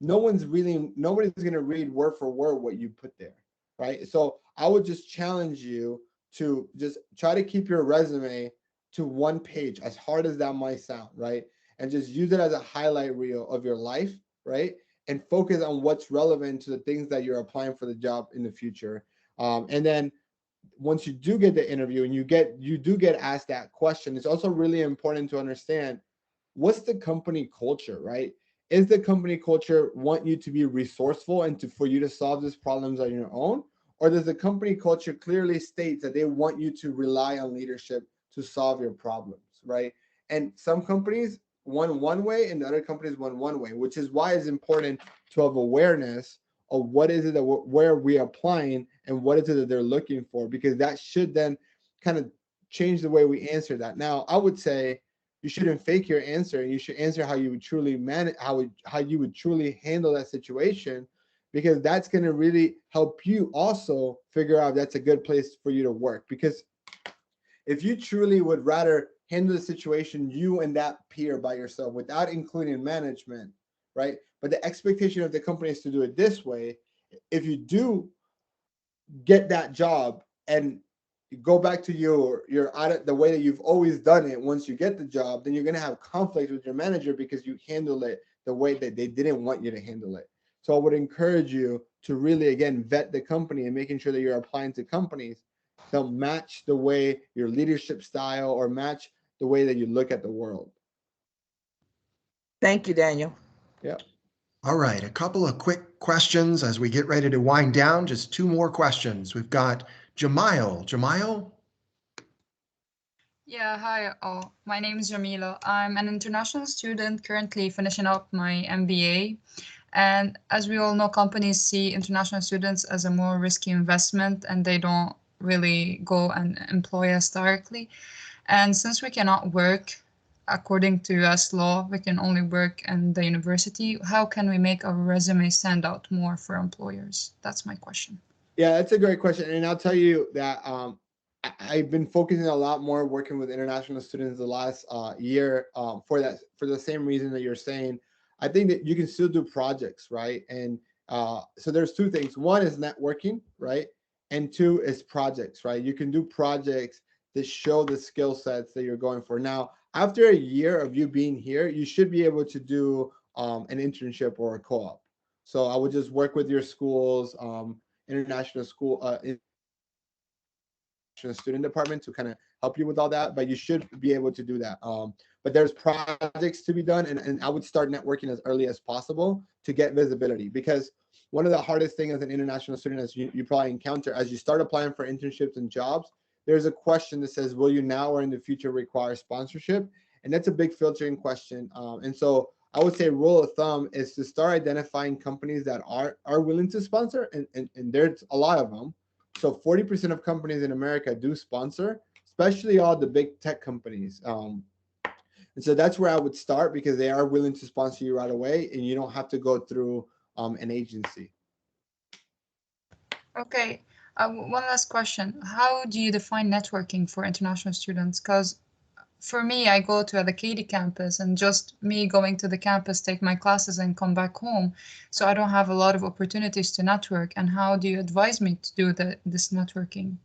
nobody's going to read word for word what you put there, right? So I would just challenge you to just try to keep your resume to one page, as hard as that might sound, right? And just use it as a highlight reel of your life, right? And focus on what's relevant to the things that you're applying for the job in the future. And then once you do get the interview and you do get asked that question, it's also really important to understand what's the company culture, right? Is the company culture want you to be resourceful and for you to solve these problems on your own? Or does the company culture clearly state that they want you to rely on leadership to solve your problems, right? And some companies want one way and the other companies want one way, which is why it's important to have awareness of what is it that where we're applying and what is it that they're looking for, because that should then kind of change the way we answer that. Now, I would say you shouldn't fake your answer. You should answer how you would truly manage, how you would truly handle that situation, because that's going to really help you also figure out if that's a good place for you to work. Because if you truly would rather handle the situation you and that peer by yourself without including management, right? But the expectation of the company is to do it this way. If you do get that job and go back to your out of the way that you've always done it, once you get the job, then you're going to have conflict with your manager because you handle it the way that they didn't want you to handle it. So I would encourage you to really, again, vet the company and making sure that you're applying to companies that match the way your leadership style or match the way that you look at the world. Thank you, Daniel. Yeah. All right, a couple of quick questions as we get ready to wind down. Just two more questions. We've got Jamail. Jamail? Yeah, hi all. My name is Jamila. I'm an international student currently finishing up my MBA. And as we all know, companies see international students as a more risky investment and they don't really go and employ us directly. And since we cannot work according to US law, we can only work in the university. How can we make our resume stand out more for employers? That's my question. Yeah, that's a great question. And I'll tell you that I've been focusing a lot more working with international students the last year for the same reason that you're saying. I think that you can still do projects, right? And so there's two things. One is networking, right? And two is projects, right? You can do projects that show the skill sets that you're going for. Now, after a year of you being here, you should be able to do an internship or a co-op. So I would just work with your schools, international school, student department to kind of help you with all that, but you should be able to do that. But there's projects to be done, and I would start networking as early as possible to get visibility, because one of the hardest things as an international student, as you probably encounter as you start applying for internships and jobs, there's a question that says, will you now or in the future require sponsorship? And that's a big filtering question. And so I would say rule of thumb is to start identifying companies that are willing to sponsor, and there's a lot of them. So 40% of companies in America do sponsor, especially all the big tech companies. And so that's where I would start, because they are willing to sponsor you right away and you don't have to go through an agency. Okay, one last question. How do you define networking for international students? Because for me, I go to the Katy campus, and just me going to the campus, take my classes and come back home. So I don't have a lot of opportunities to network. And how do you advise me to do this networking?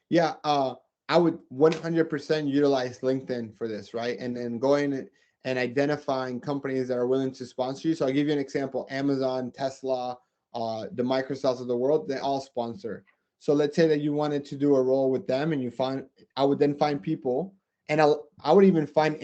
Yeah, I would 100% utilize LinkedIn for this, right? And then going and identifying companies that are willing to sponsor you. So I'll give you an example. Amazon, Tesla, the Microsofts of the world, they all sponsor. So let's say that you wanted to do a role with them, and I would then find people, and I would even find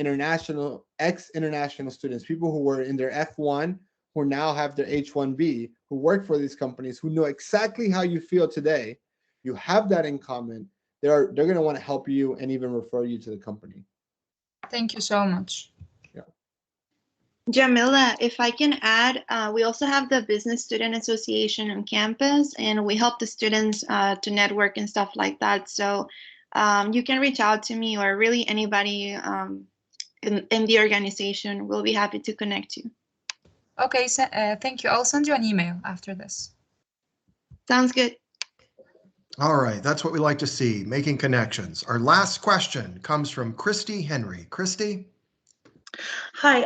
ex-international students, people who were in their F1, who now have their H1B, who work for these companies, who know exactly how you feel today. You have that in common. They're going to want to help you and even refer you to the company. Thank you so much. Yeah. Jamila, if I can add, we also have the Business Student Association on campus, and we help the students to network and stuff like that. So you can reach out to me, or really anybody in the organization. We'll be happy to connect you. Okay, so, thank you. I'll send you an email after this. Sounds good. All right, that's what we like to see, making connections. Our last question comes from Christy Henry. Christy? Hi,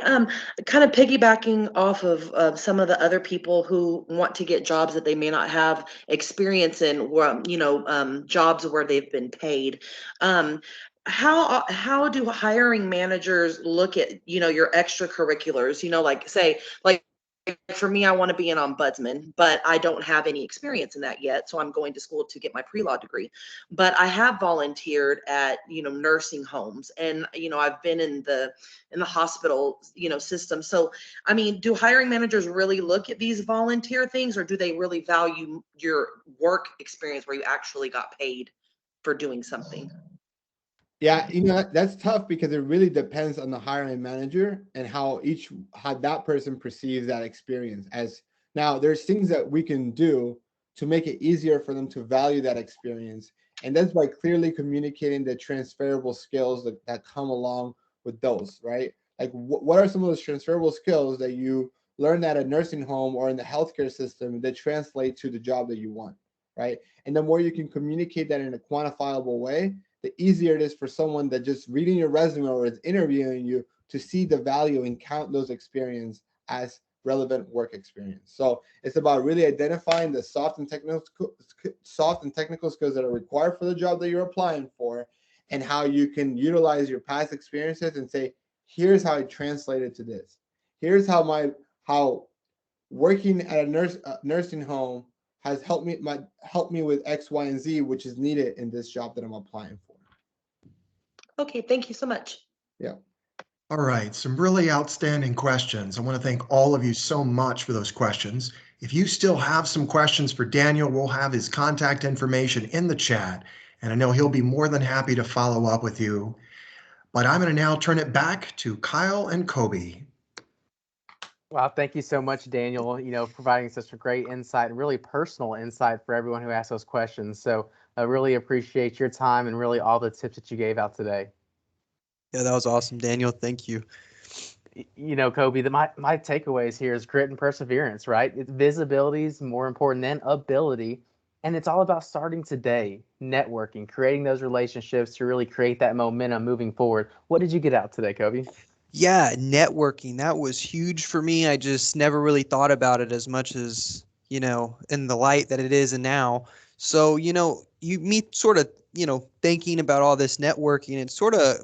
kind of piggybacking off of some of the other people who want to get jobs that they may not have experience in, jobs where they've been paid. How do hiring managers look at, your extracurriculars? Like say, like for me, I want to be an ombudsman, but I don't have any experience in that yet. So I'm going to school to get my pre-law degree. But I have volunteered at, nursing homes, and, I've been in the hospital, system. So, I mean, do hiring managers really look at these volunteer things, or do they really value your work experience where you actually got paid for doing something? Yeah, that's tough because it really depends on the hiring manager and how that person perceives that experience. As now, there's things that we can do to make it easier for them to value that experience, and that's by clearly communicating the transferable skills that come along with those, right? Like, what are some of those transferable skills that you learn at a nursing home or in the healthcare system that translate to the job that you want, right? And the more you can communicate that in a quantifiable way, the easier it is for someone that just reading your resume or is interviewing you to see the value and count those experience as relevant work experience. So it's about really identifying the soft and technical skills that are required for the job that you're applying for, and how you can utilize your past experiences and say, here's how I translated to this. Here's how working at a nursing home has helped me with X, Y, and Z, which is needed in this job that I'm applying for. Okay, thank you so much. Yeah. All right, some really outstanding questions. I want to thank all of you so much for those questions. If you still have some questions for Daniel, we'll have his contact information in the chat, and I know he'll be more than happy to follow up with you. But I'm going to now turn it back to Kyle and Kobe. Wow, thank you so much, Daniel, providing such a great insight and really personal insight for everyone who asked those questions. So I really appreciate your time and really all the tips that you gave out today. Yeah, that was awesome, Daniel. Thank you. Kobe, my takeaways here is grit and perseverance, right? Visibility is more important than ability. And it's all about starting today, networking, creating those relationships to really create that momentum moving forward. What did you get out today, Kobe? Yeah, networking. That was huge for me. I just never really thought about it as much as, in the light that it is and now. So, me sort of, thinking about all this networking, it sort of,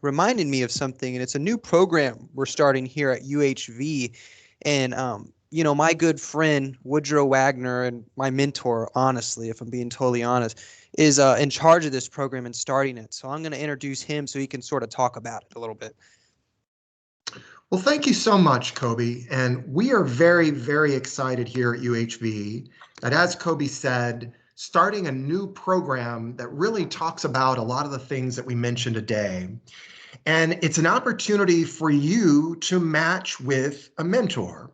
reminded me of something. And it's a new program we're starting here at UHV. And, my good friend, Woodrow Wagner, and my mentor, honestly, if I'm being totally honest, is in charge of this program and starting it. So I'm going to introduce him so he can sort of talk about it a little bit. Well, thank you so much, Kobe. And we are very, very excited here at UHV that, as Kobe said, starting a new program that really talks about a lot of the things that we mentioned today. And it's an opportunity for you to match with a mentor.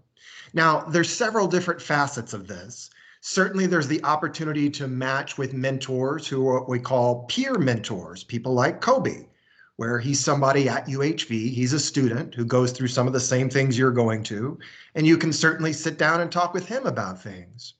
Now, there's several different facets of this. Certainly, there's the opportunity to match with mentors who are what we call peer mentors, people like Kobe, where he's somebody at UHV, he's a student who goes through some of the same things you're going to, and you can certainly sit down and talk with him about things.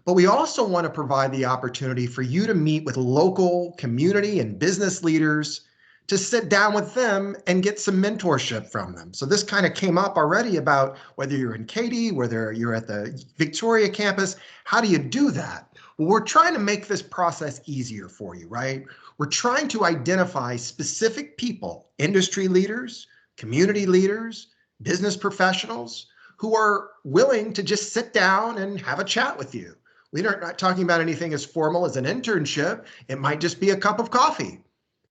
But we also want to provide the opportunity for you to meet with local community and business leaders, to sit down with them and get some mentorship from them. So this kind of came up already about whether you're in Katy, whether you're at the Victoria campus, how do you do that? Well, we're trying to make this process easier for you, right? We're trying to identify specific people, industry leaders, community leaders, business professionals who are willing to just sit down and have a chat with you. We're not talking about anything as formal as an internship. It might just be a cup of coffee.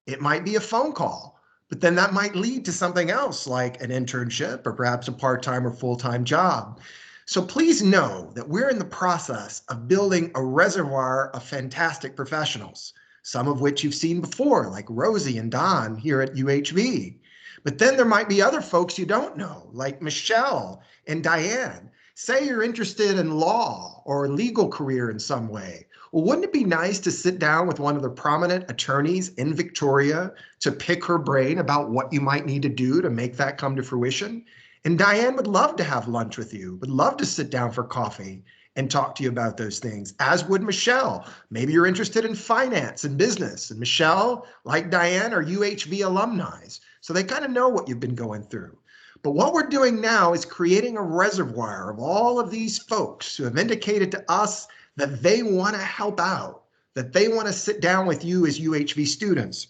It might be a phone call, but then that might lead to something else like an internship or perhaps a part-time or full-time job. So please know that we're in the process of building a reservoir of fantastic professionals, some of which you've seen before, like Rosie and Don here at UHV. But then there might be other folks you don't know, like Michelle and Diane. Say you're interested in law or a legal career in some way. Well, wouldn't it be nice to sit down with one of the prominent attorneys in Victoria to pick her brain about what you might need to do to make that come to fruition? And Diane would love to have lunch with you, would love to sit down for coffee and talk to you about those things, as would Michelle. Maybe you're interested in finance and business. And Michelle, like Diane, are UHV alumni. So they kind of know what you've been going through. But what we're doing now is creating a reservoir of all of these folks who have indicated to us that they want to help out, that they want to sit down with you as UHV students.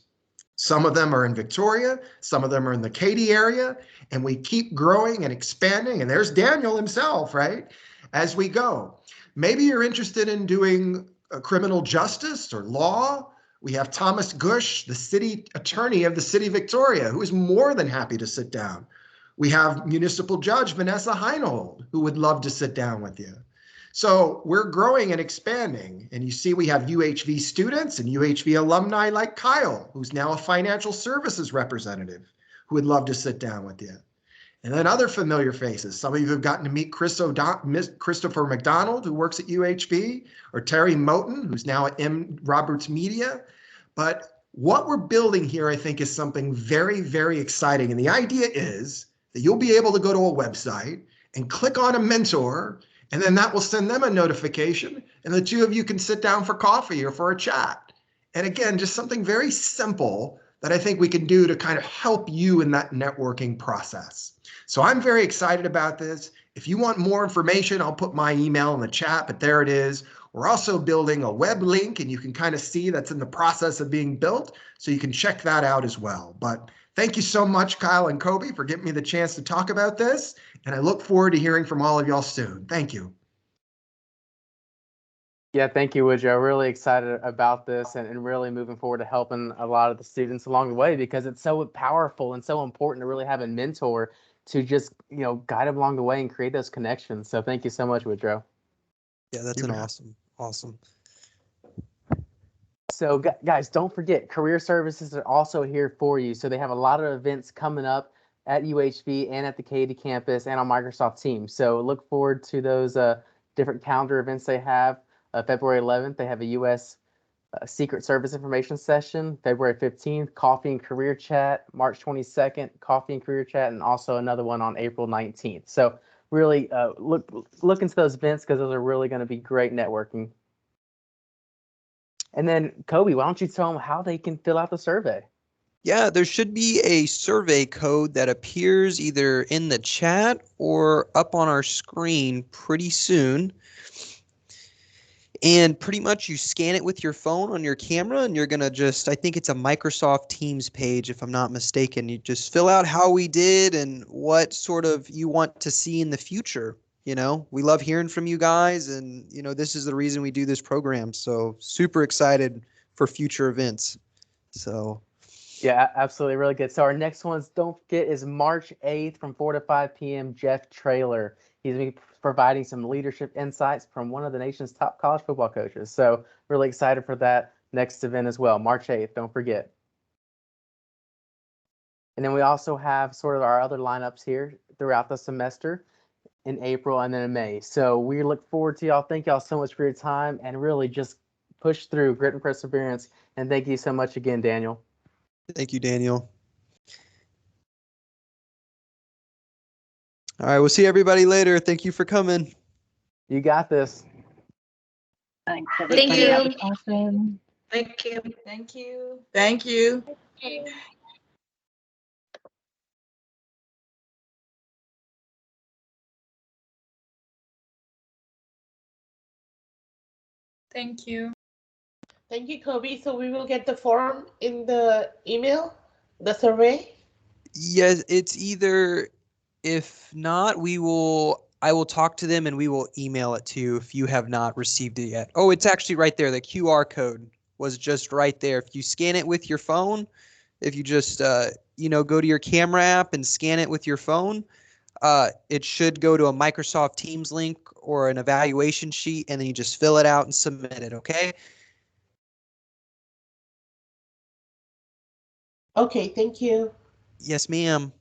Some of them are in Victoria, some of them are in the Katy area, and we keep growing and expanding. And there's Daniel himself, right? As we go. Maybe you're interested in doing criminal justice or law. We have Thomas Gush, the city attorney of the city of Victoria, who is more than happy to sit down. We have municipal judge Vanessa Heinold, who would love to sit down with you. So we're growing and expanding. And you see we have UHV students and UHV alumni like Kyle, who's now a financial services representative, who would love to sit down with you. And then other familiar faces. Some of you have gotten to meet Christopher McDonald, who works at UHV, or Terry Moten, who's now at M. Roberts Media. But what we're building here, I think, is something very, very exciting. And the idea is that you'll be able to go to a website and click on a mentor, and then that will send them a notification, and the two of you can sit down for coffee or for a chat. And again, just something very simple that I think we can do to kind of help you in that networking process. So I'm very excited about this. If you want more information, I'll put my email in the chat, but there it is. We're also building a web link, and you can kind of see that's in the process of being built, so you can check that out as well. But thank you so much, Kyle and Kobe, for giving me the chance to talk about this, and I look forward to hearing from all of y'all soon. Thank you. Yeah, thank you, Woodrow. Really excited about this and really moving forward to helping a lot of the students along the way, because it's so powerful and so important to really have a mentor to just, guide them along the way and create those connections. So thank you so much, Woodrow. Yeah, that's an awesome. So guys, don't forget, career services are also here for you. So they have a lot of events coming up at UHV and at the Katy campus and on Microsoft Teams. So look forward to those different calendar events they have. February 11th, they have a U.S. Secret Service information session. February 15th, coffee and career chat. March 22nd, coffee and career chat, and also another one on April 19th. So really look into those events, because those are really going to be great networking. And then Kobe, why don't you tell them how they can fill out the survey? Yeah, there should be a survey code that appears either in the chat or up on our screen pretty soon. And pretty much you scan it with your phone on your camera, and you're going to I think it's a Microsoft Teams page, if I'm not mistaken. You just fill out how we did and what sort of you want to see in the future. We love hearing from you guys, and, this is the reason we do this program. So super excited for future events. So. Yeah, absolutely. Really good. So our next ones, don't forget, is March 8th from 4 to 5 p.m. Jeff Traylor. He's going to be providing some leadership insights from one of the nation's top college football coaches. So really excited for that next event as well. March 8th, don't forget. And then we also have sort of our other lineups here throughout the semester in April and then in May. So we look forward to y'all. Thank y'all so much for your time, and really just push through, grit and perseverance. And thank you so much again, Daniel. Thank you, Daniel. All right, we'll see everybody later. Thank you for coming. You got this. Thanks, Thank you. Awesome. Thank you. Thank you. Thank you. Thank you. Thank you, Kobe. So we will get the form in the email, the survey. Yes, it's either, if not, I will talk to them and we will email it to you if you have not received it yet. Oh, it's actually right there. The QR code was just right there. If you scan it with your phone, if you just, go to your camera app and scan it with your phone, it should go to a Microsoft Teams link or an evaluation sheet, and then you just fill it out and submit it, okay? Okay, thank you. Yes, ma'am.